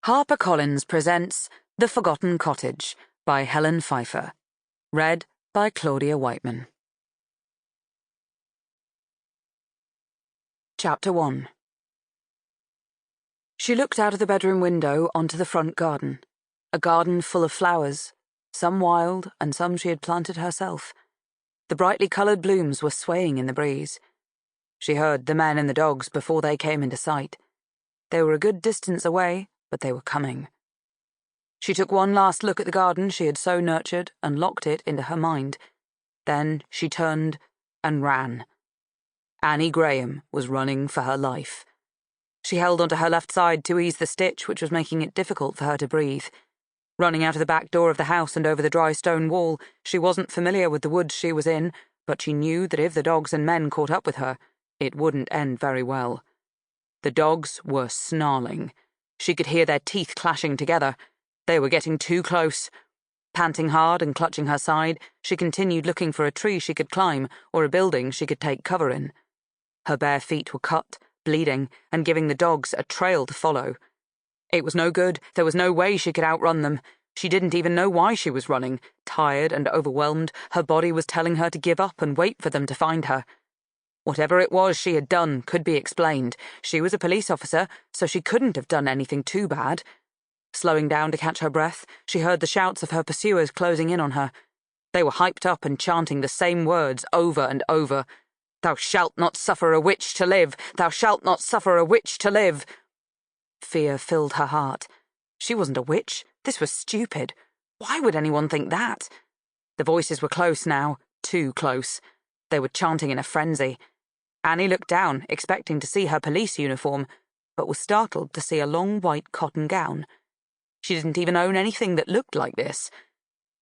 HarperCollins presents The Forgotten Cottage by Helen Phifer. Read by Claudia Whiteman. Chapter 1. She looked out of the bedroom window onto the front garden. A garden full of flowers, some wild and some she had planted herself. The brightly coloured blooms were swaying in the breeze. She heard the men and the dogs before they came into sight. They were a good distance away, but they were coming. She took one last look at the garden she had so nurtured and locked it into her mind. Then she turned and ran. Annie Graham was running for her life. She held onto her left side to ease the stitch which was making it difficult for her to breathe. Running out of the back door of the house and over the dry stone wall, she wasn't familiar with the woods she was in, but she knew that if the dogs and men caught up with her, it wouldn't end very well. The dogs were snarling. She could hear their teeth clashing together. They were getting too close. Panting hard and clutching her side, she continued looking for a tree she could climb or a building she could take cover in. Her bare feet were cut, bleeding, and giving the dogs a trail to follow. It was no good. There was no way she could outrun them. She didn't even know why she was running. Tired and overwhelmed, her body was telling her to give up and wait for them to find her. Whatever it was she had done could be explained. She was a police officer, so she couldn't have done anything too bad. Slowing down to catch her breath, she heard the shouts of her pursuers closing in on her. They were hyped up and chanting the same words over and over. "Thou shalt not suffer a witch to live! Thou shalt not suffer a witch to live!" Fear filled her heart. She wasn't a witch. This was stupid. Why would anyone think that? The voices were close now, too close. They were chanting in a frenzy. Annie looked down, expecting to see her police uniform, but was startled to see a long white cotton gown. She didn't even own anything that looked like this.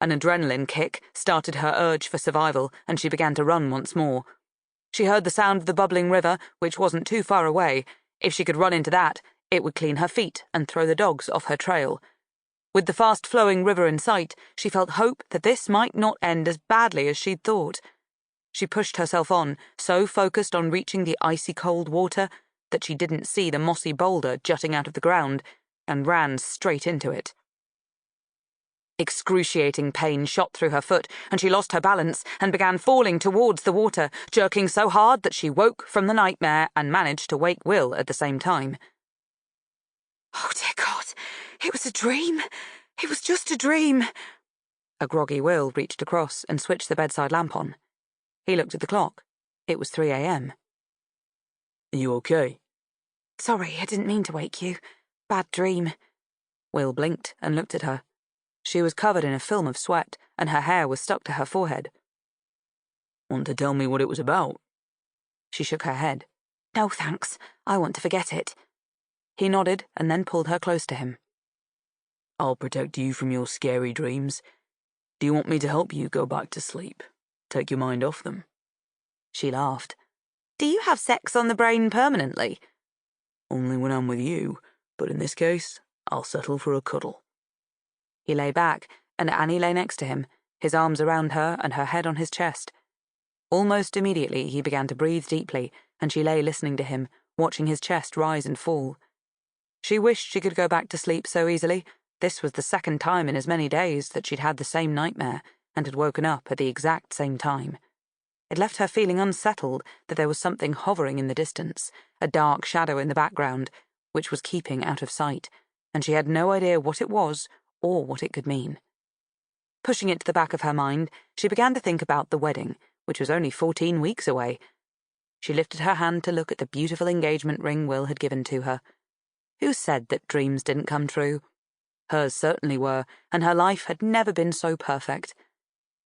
An adrenaline kick started her urge for survival, and she began to run once more. She heard the sound of the bubbling river, which wasn't too far away. If she could run into that, it would clean her feet and throw the dogs off her trail. With the fast-flowing river in sight, she felt hope that this might not end as badly as she'd thought. She pushed herself on, so focused on reaching the icy cold water that she didn't see the mossy boulder jutting out of the ground, and ran straight into it. Excruciating pain shot through her foot, and she lost her balance and began falling towards the water, jerking so hard that she woke from the nightmare and managed to wake Will at the same time. "Oh, dear God, it was a dream. It was just a dream." A groggy Will reached across and switched the bedside lamp on. He looked at the clock. It was 3 a.m. "Are you okay?" "Sorry, I didn't mean to wake you. Bad dream." Will blinked and looked at her. She was covered in a film of sweat, and her hair was stuck to her forehead. "Want to tell me what it was about?" She shook her head. "No, thanks. I want to forget it." He nodded and then pulled her close to him. "I'll protect you from your scary dreams. Do you want me to help you go back to sleep? Take your mind off them?" She laughed. "Do you have sex on the brain permanently?" "Only when I'm with you, but in this case, I'll settle for a cuddle." He lay back, and Annie lay next to him, his arms around her and her head on his chest. Almost immediately he began to breathe deeply, and she lay listening to him, watching his chest rise and fall. She wished she could go back to sleep so easily. This was the second time in as many days that she'd had the same nightmare, and had woken up at the exact same time. It left her feeling unsettled that there was something hovering in the distance, a dark shadow in the background, which was keeping out of sight, and she had no idea what it was or what it could mean. Pushing it to the back of her mind, she began to think about the wedding, which was only 14 weeks away. She lifted her hand to look at the beautiful engagement ring Will had given to her. Who said that dreams didn't come true? Hers certainly were, and her life had never been so perfect.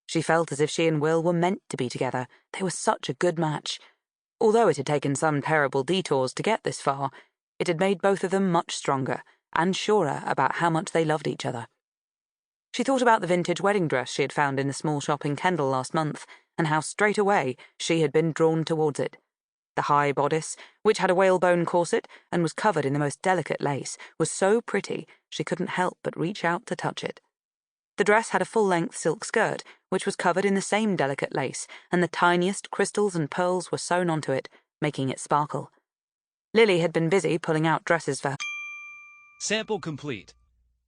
She felt as if she and Will were meant to be together. They were such a good match. Although it had taken some terrible detours to get this far, it had made both of them much stronger and surer about how much they loved each other. She thought about the vintage wedding dress she had found in the small shop in Kendal last month, and how straight away she had been drawn towards it. The high bodice, which had a whalebone corset and was covered in the most delicate lace, was so pretty she couldn't help but reach out to touch it. The dress had a full-length silk skirt, which was covered in the same delicate lace, and the tiniest crystals and pearls were sewn onto it, making it sparkle. Lily had been busy pulling out dresses for her. Sample complete.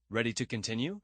Ready to continue?